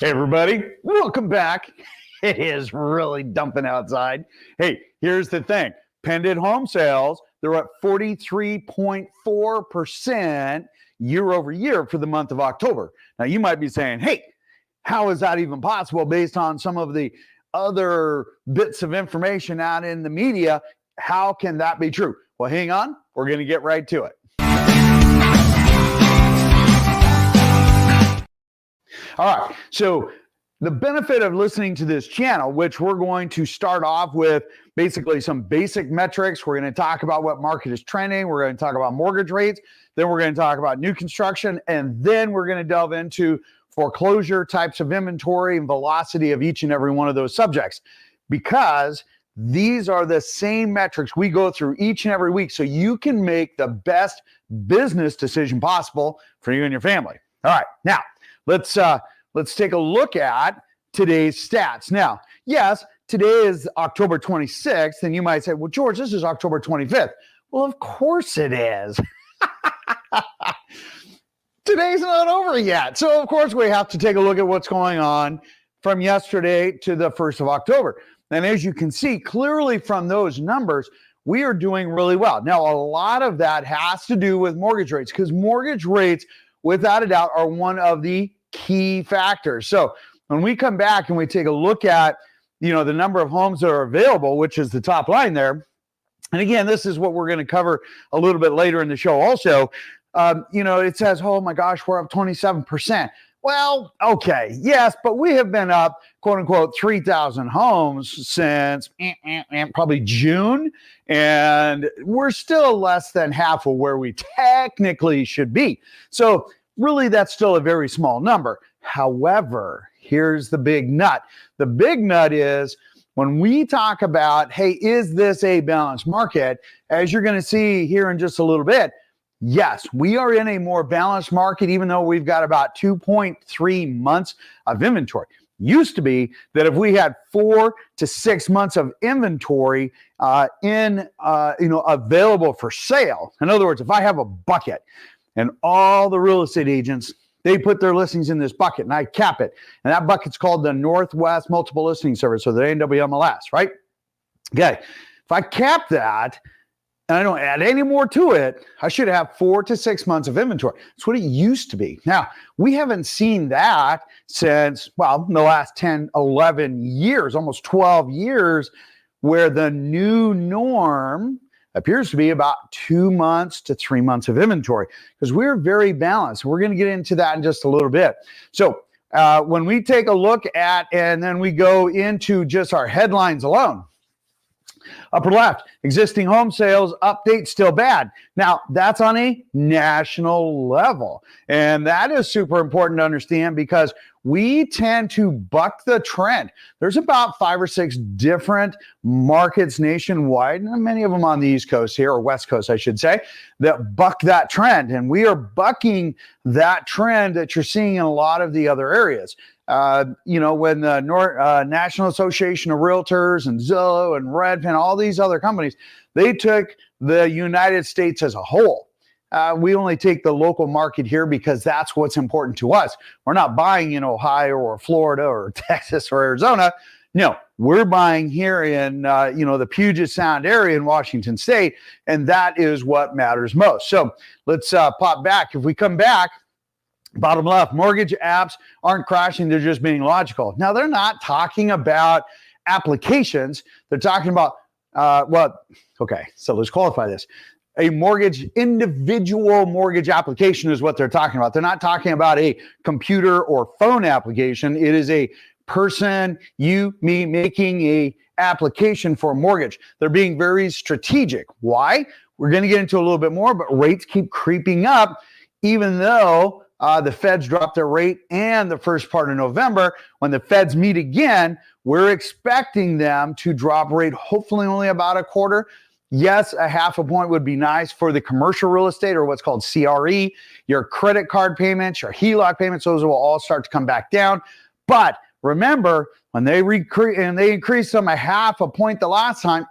Hey, everybody, welcome back. It is really dumping outside. Hey, here's the thing. Pended home sales, they're up 43.4% year over year for the month of October. Now, you might be saying, hey, how is that even possible based on some of the other bits of information out in the media? How can that be true? Well, hang on. We're going to get right to it. All right, so the benefit of listening to this channel, which we're going to start off with basically some basic metrics. We're going to talk about what market is trending. We're going to talk about mortgage rates. Then we're going to talk about new construction. And then we're going to delve into foreclosure types of inventory and velocity of each and every one of those subjects, because these are the same metrics we go through each and every week so you can make the best business decision possible for you and your family. All right, now, let's take a look at today's stats. Now, yes, today is October 26th, and you might say, well, George, this is October 25th. Well, of course it is. Today's not over yet. So, of course, we have to take a look at what's going on from yesterday to the 1st of October. And as you can see clearly from those numbers, we are doing really well. Now, a lot of that has to do with mortgage rates, because mortgage rates, without a doubt, are one of the key factors. So when we come back and we take a look at, the number of homes that are available, which is the top line there. And again, this is what we're going to cover a little bit later in the show also. It says, oh my gosh, we're up 27%. Well, okay, yes, but we have been up, quote unquote, 3,000 homes since probably June, and we're still less than half of where we technically should be. So really, that's still a very small number. However, here's the big nut. The big nut is when we talk about, hey, is this a balanced market? As you're going to see here in just a little bit, yes, we are in a more balanced market, even though we've got about 2.3 months of inventory. Used to be that if we had 4 to 6 months of inventory available for sale. In other words, if I have a bucket and all the real estate agents, they put their listings in this bucket and I cap it, and that bucket's called the Northwest Multiple Listing Service, or the NWMLS, right? Okay, if I cap that, and I don't add any more to it, I should have 4 to 6 months of inventory. That's what it used to be. Now, we haven't seen that since, the last 10, 11 years, almost 12 years, where the new norm appears to be about 2 months to 3 months of inventory, because we're very balanced. We're going to get into that in just a little bit. So when we take a look at, and then we go into just our headlines alone, upper left, existing home sales update still bad. Now, that's on a national level. And that is super important to understand, because we tend to buck the trend. There's about 5 or 6 different markets nationwide, and many of them on the East Coast here, or West Coast, I should say, that buck that trend. And we are bucking that trend that you're seeing in a lot of the other areas. When the National Association of Realtors and Zillow and Redfin, all these other companies, they took the United States as a whole. We only take the local market here because that's what's important to us. We're not buying in Ohio or Florida or Texas or Arizona. No, we're buying here in, the Puget Sound area in Washington State, and that is what matters most. So let's pop back. If we come back, bottom left, mortgage apps aren't crashing. They're just being logical. Now, they're not talking about applications. They're talking about, so let's qualify this. A individual mortgage application is what they're talking about. They're not talking about a computer or phone application. It is a person, me, making a application for a mortgage. They're being very strategic. Why? We're going to get into a little bit more, but rates keep creeping up, even though the Feds dropped their rate and the first part of November. When the Feds meet again, we're expecting them to drop rate, hopefully only about a quarter. Yes, a half a point would be nice for the commercial real estate, or what's called CRE. Your credit card payments, your HELOC payments, those will all start to come back down. But remember, when they increased them a half a point the last time,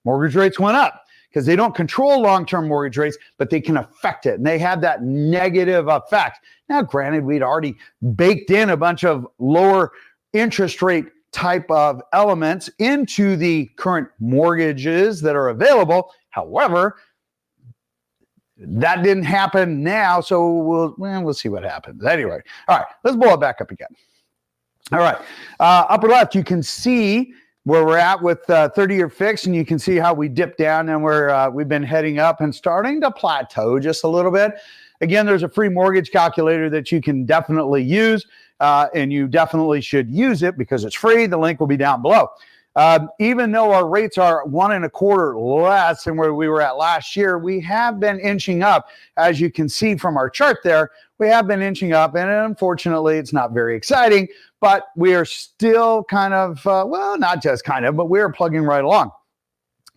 mortgage rates went up. because they don't control long-term mortgage rates, but they can affect it. And they have that negative effect. Now, granted, we'd already baked in a bunch of lower interest rate type of elements into the current mortgages that are available. However, that didn't happen now, so we'll see what happens. Anyway, all right, let's blow it back up again. All right, upper left, you can see where we're at with 30-year fixed, and you can see how we dipped down and we've been heading up and starting to plateau just a little bit. Again, there's a free mortgage calculator that you can definitely use, and you definitely should use it because it's free. The link will be down below. Even though our rates are 1.25% less than where we were at last year, we have been inching up. As you can see from our chart there, we have been inching up, and unfortunately, it's not very exciting, but we are still kind of, well, not just kind of, but we are plugging right along.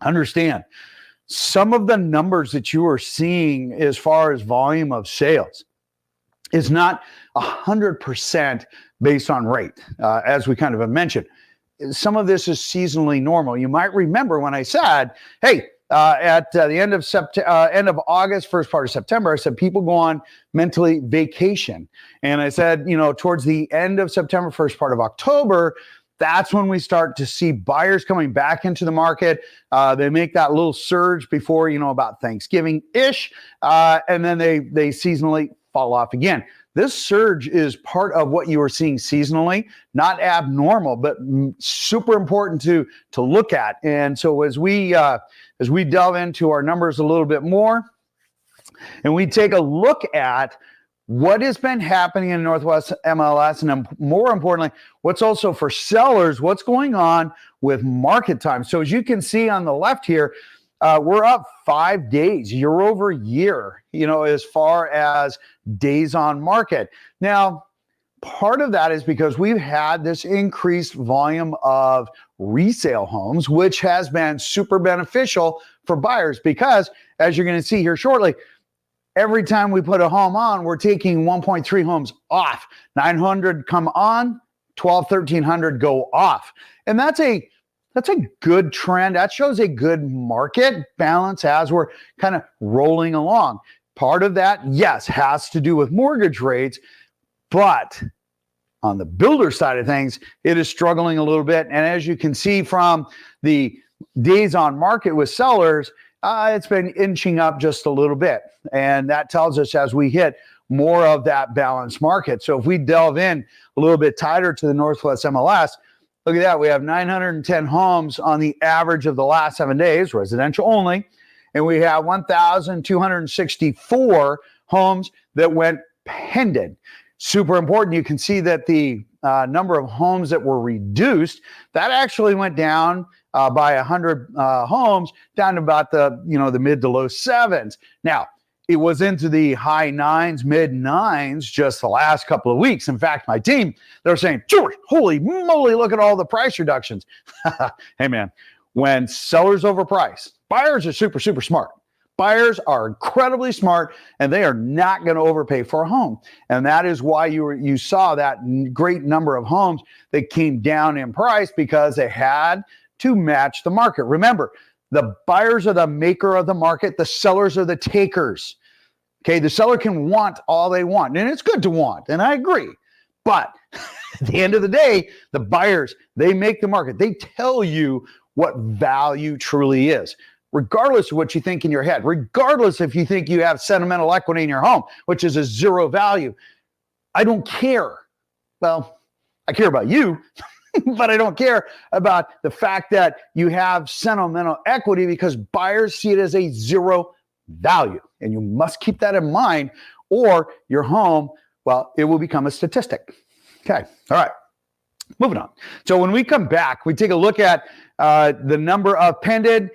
Understand, some of the numbers that you are seeing as far as volume of sales is not 100% based on rate, as we kind of have mentioned. Some of this is seasonally normal. You might remember when I said, hey, at the end of August, first part of September, I said people go on mentally vacation. And I said, towards the end of September, first part of October, that's when we start to see buyers coming back into the market. They make that little surge before, about Thanksgiving-ish, and then they seasonally fall off again. This surge is part of what you are seeing seasonally, not abnormal, but super important to look at. And so as we delve into our numbers a little bit more, and we take a look at what has been happening in Northwest MLS, and more importantly, what's also for sellers, what's going on with market time. So as you can see on the left here, we're up 5 days year over year, as far as days on market. Now, part of that is because we've had this increased volume of resale homes, which has been super beneficial for buyers because, as you're going to see here shortly, every time we put a home on, we're taking 1.3 homes off. 900 come on, 1,300 go off. And that's a good trend. That shows a good market balance as we're kind of rolling along. Part of that, yes, has to do with mortgage rates, but on the builder side of things, it is struggling a little bit. And as you can see from the days on market with sellers, it's been inching up just a little bit. And that tells us as we hit more of that balanced market. So if we delve in a little bit tighter to the Northwest MLS, look at that. We have 910 homes on the average of the last 7 days, residential only. And we have 1,264 homes that went pended. Super important. You can see that the number of homes that were reduced, that actually went down by 100 homes down to about the mid to low sevens. Now, it was into the high nines, mid nines just the last couple of weeks. In fact, my team, they're saying, George, holy moly, look at all the price reductions. Hey, man, when sellers overprice, buyers are super, super smart. Buyers are incredibly smart, and they are not going to overpay for a home. And that is why you saw that great number of homes that came down in price because they had to match the market. Remember, the buyers are the maker of the market. The sellers are the takers. Okay, the seller can want all they want, and it's good to want, and I agree. But at the end of the day, the buyers, they make the market. They tell you what value truly is, regardless of what you think in your head, regardless if you think you have sentimental equity in your home, which is a zero value. I don't care. Well, I care about you, but I don't care about the fact that you have sentimental equity because buyers see it as a zero value. And you must keep that in mind, or your home, well, it will become a statistic. Okay. All right. Moving on. So when we come back, we take a look at the number of pended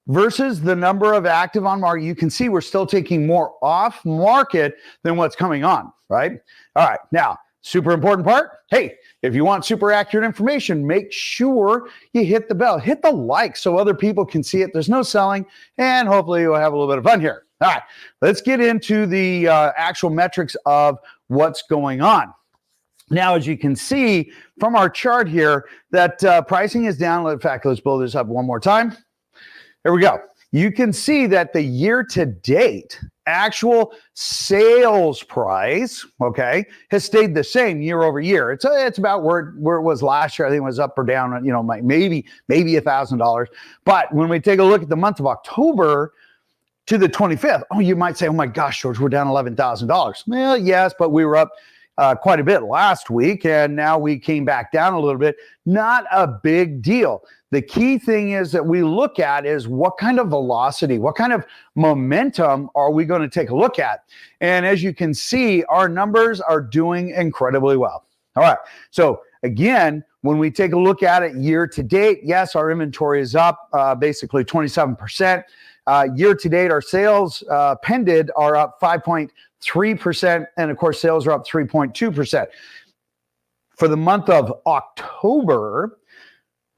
versus the number of active on market. You can see we're still taking more off market than what's coming on, right? All right. Now, super important part. Hey, if you want super accurate information, make sure you hit the bell, hit the like so other people can see it. There's no selling, and hopefully you'll have a little bit of fun here. All right, let's get into the actual metrics of what's going on. Now, as you can see from our chart here, that pricing is down. In fact, let's blow this up one more time. Here we go. you can see that the year-to-date actual sales price, okay, has stayed the same year over year. It's about where it was last year. I think it was up or down, maybe $1,000. But when we take a look at the month of October to the 25th, you might say, oh my gosh, George, we're down $11,000. Well, yes, but we were up quite a bit last week, and now we came back down a little bit. Not a big deal. The key thing is that we look at is what kind of velocity, what kind of momentum are we going to take a look at? And as you can see, our numbers are doing incredibly well. All right. So again, when we take a look at it year to date, yes, our inventory is up basically 27%. Year to date, our sales pended are up 5.3%. And of course, sales are up 3.2%. For the month of October,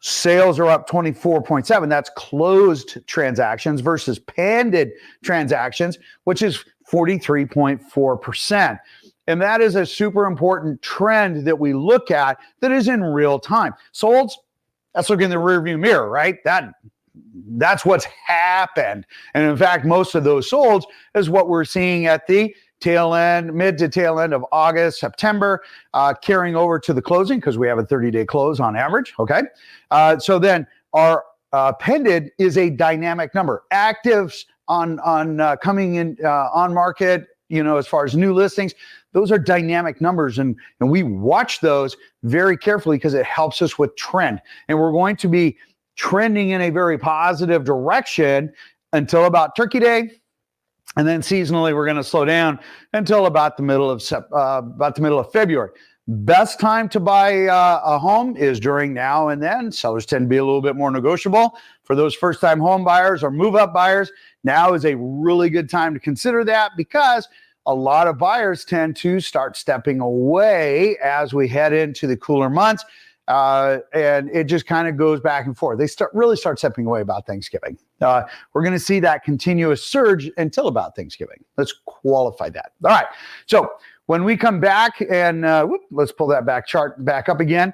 sales are up 24.7. That's closed transactions versus pended transactions, which is 43.4%. And that is a super important trend that we look at that is in real time. Solds, that's looking in the rearview mirror, right? That's what's happened. And in fact, most of those solds is what we're seeing at the mid to tail end of August, September, carrying over to the closing because we have a 30-day close on average, okay? So then our pended is a dynamic number. Actives on coming in on market, as far as new listings, those are dynamic numbers, and we watch those very carefully because it helps us with trend. And we're going to be trending in a very positive direction until about Turkey Day. And then seasonally, we're going to slow down until about the middle of February. Best time to buy a home is during now and then. Sellers tend to be a little bit more negotiable. For those first-time home buyers or move-up buyers, now is a really good time to consider that because a lot of buyers tend to start stepping away as we head into the cooler months. And it just kind of goes back and forth. They really start stepping away about Thanksgiving. We're going to see that continuous surge until about Thanksgiving. Let's qualify that. All right. So when we come back and let's pull that chart back up again.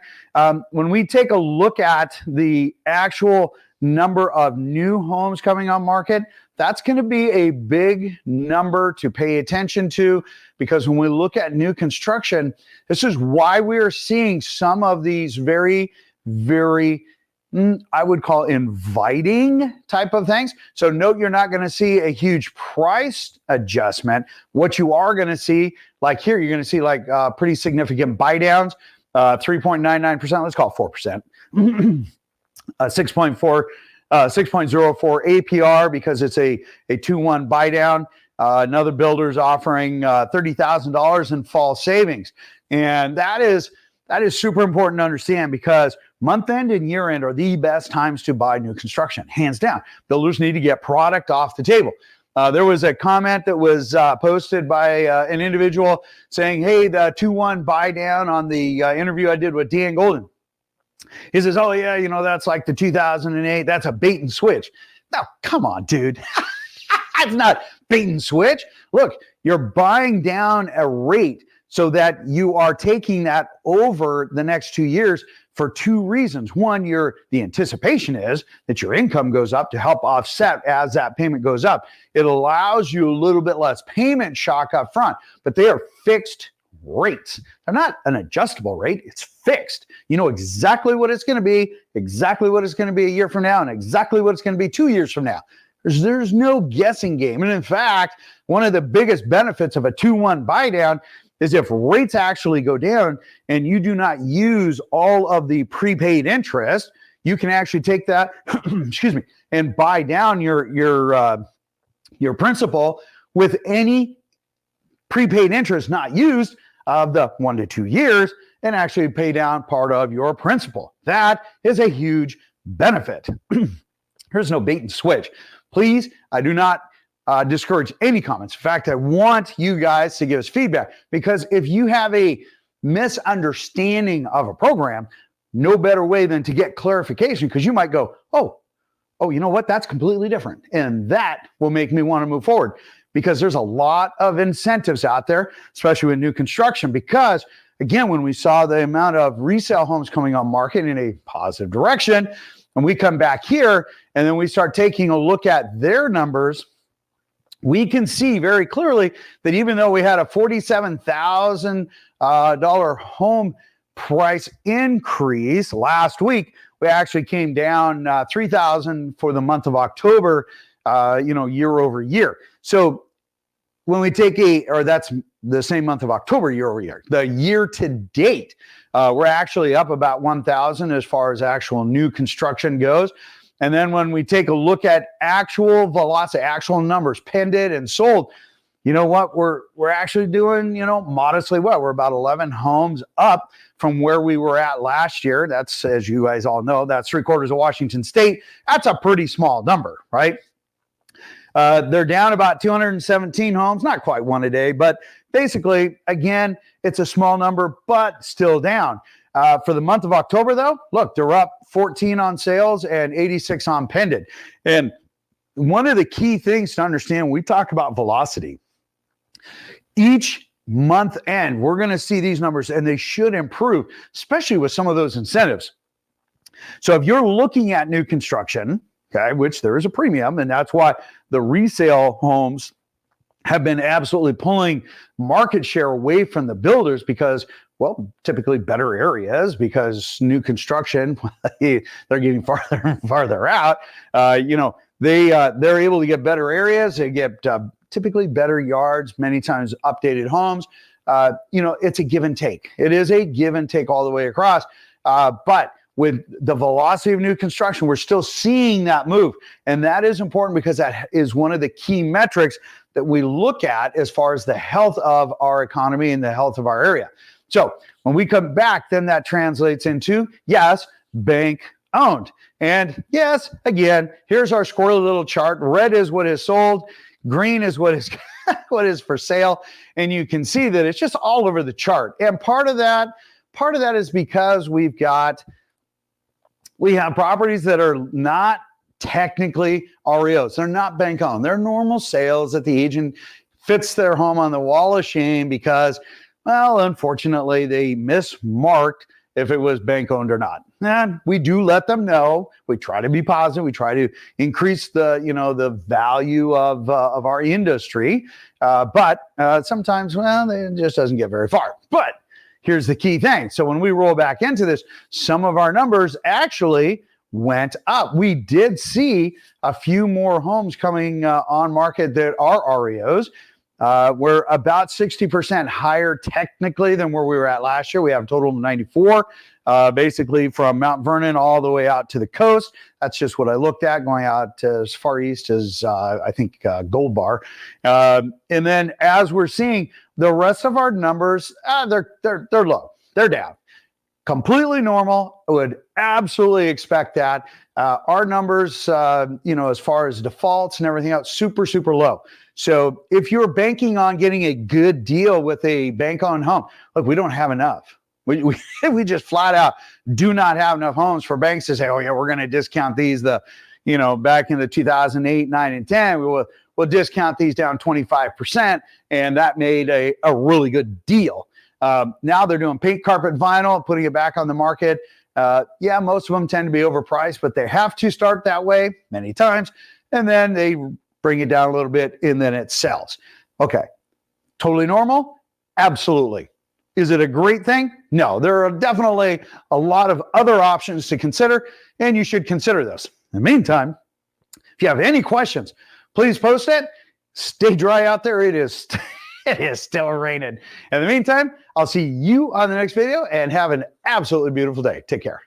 When we take a look at the actual number of new homes coming on market, that's going to be a big number to pay attention to because when we look at new construction, this is why we are seeing some of these very, very, I would call inviting type of things. So note you're not going to see a huge price adjustment. What you are going to see, like here, you're going to see like pretty significant buy downs, 3.99%, let's call it 4%, 6.04 APR because it's a 2-1 buy down. Another builder's offering $30,000 in fall savings. And that is super important to understand because month end and year end are the best times to buy new construction, hands down. Builders need to get product off the table. There was a comment that was posted by an individual saying, hey, the 2-1 buy down on the interview I did with Dan Golden. He says, oh, yeah, that's like the 2008. That's a bait and switch. Now, come on, dude. That's not bait and switch. Look, you're buying down a rate so that you are taking that over the next 2 years for two reasons. One, the anticipation is that your income goes up to help offset as that payment goes up. It allows you a little bit less payment shock up front, but they are fixed rates. They're not an adjustable rate. It's fixed. You know exactly what it's going to be, exactly what it's going to be a year from now, and exactly what it's going to be 2 years from now. There's no guessing game. And in fact, one of the biggest benefits of a 2-1 buy down is if rates actually go down and you do not use all of the prepaid interest, you can actually take that, and buy down your principal with any prepaid interest not used of the 1 to 2 years and actually pay down part of your principal. That is a huge benefit. There's no bait and switch. Please, I do not discourage any comments. In fact, I want you guys to give us feedback because if you have a misunderstanding of a program, no better way than to get clarification because you might go, oh, you know what? That's completely different. And that will make me want to move forward because there's a lot of incentives out there, especially with new construction, because again, when we saw the amount of resale homes coming on market in a positive direction, and we come back here and then we start taking a look at their numbers, we can see very clearly that even though we had a $47,000 home price increase last week, we actually came down $3,000 for the month of October, year over year. So when we take that's the same month of October year over year, the year to date, we're actually up about 1,000 as far as actual new construction goes. And then when we take a look at actual velocity, actual numbers, pended and sold, you know what? We're actually doing, modestly well. We're about 11 homes up from where we were at last year. That's, as you guys all know, that's 3/4 of Washington State. That's a pretty small number, right? They're down about 217 homes, not quite one a day, but basically, again, it's a small number, but still down. For the month of October, though, look, they're up 14 on sales and 86 on pended. And one of the key things to understand when we talk about velocity, each month end, we're going to see these numbers and they should improve, especially with some of those incentives. So if you're looking at new construction, okay, which there is a premium, and that's why the resale homes have been absolutely pulling market share away from the builders because, well, typically better areas, because new construction, they're getting farther and farther out. They're able to get better areas. They get typically better yards, many times updated homes. It's a give and take. It is a give and take all the way across. But with the velocity of new construction, we're still seeing that move. And that is important because that is one of the key metrics that we look at as far as the health of our economy and the health of our area. So when we come back, then that translates into, yes, bank owned. And yes, again, here's our squirrely little chart. Red is what is sold. Green is what is what is for sale. And you can see that it's just all over the chart. And part of that is because we have properties that are not technically REOs. They're not bank owned. They're normal sales that the agent fits their home on the wall of shame because, well, unfortunately, they mismarked if it was bank owned or not. And we do let them know. We try to be positive. We try to increase the value of our industry. But sometimes, it just doesn't get very far. But here's the key thing. So when we roll back into this, some of our numbers actually went up. We did see a few more homes coming on market that are REOs. We're about 60% higher technically than where we were at last year. We have a total of 94, basically from Mount Vernon all the way out to the coast. That's just what I looked at, going out as far east as I think Gold Bar. And then as we're seeing the rest of our numbers, they're low. They're down. Completely normal. I would absolutely expect that. Our numbers, as far as defaults and everything else, super, super low. So if you're banking on getting a good deal with a bank-owned home, look, we don't have enough. We just flat out do not have enough homes for banks to say, oh yeah, we're going to discount these. Back in the 2008, 9, and 10, we'll discount these down 25%, and that made a really good deal. Now they're doing paint, carpet, vinyl, putting it back on the market. Most of them tend to be overpriced, but they have to start that way many times, and then they bring it down a little bit, and then it sells. Okay, totally normal? Absolutely. Is it a great thing? No, there are definitely a lot of other options to consider, and you should consider this. In the meantime, if you have any questions, please post it. Stay dry out there. It is still raining. In the meantime, I'll see you on the next video, and have an absolutely beautiful day. Take care.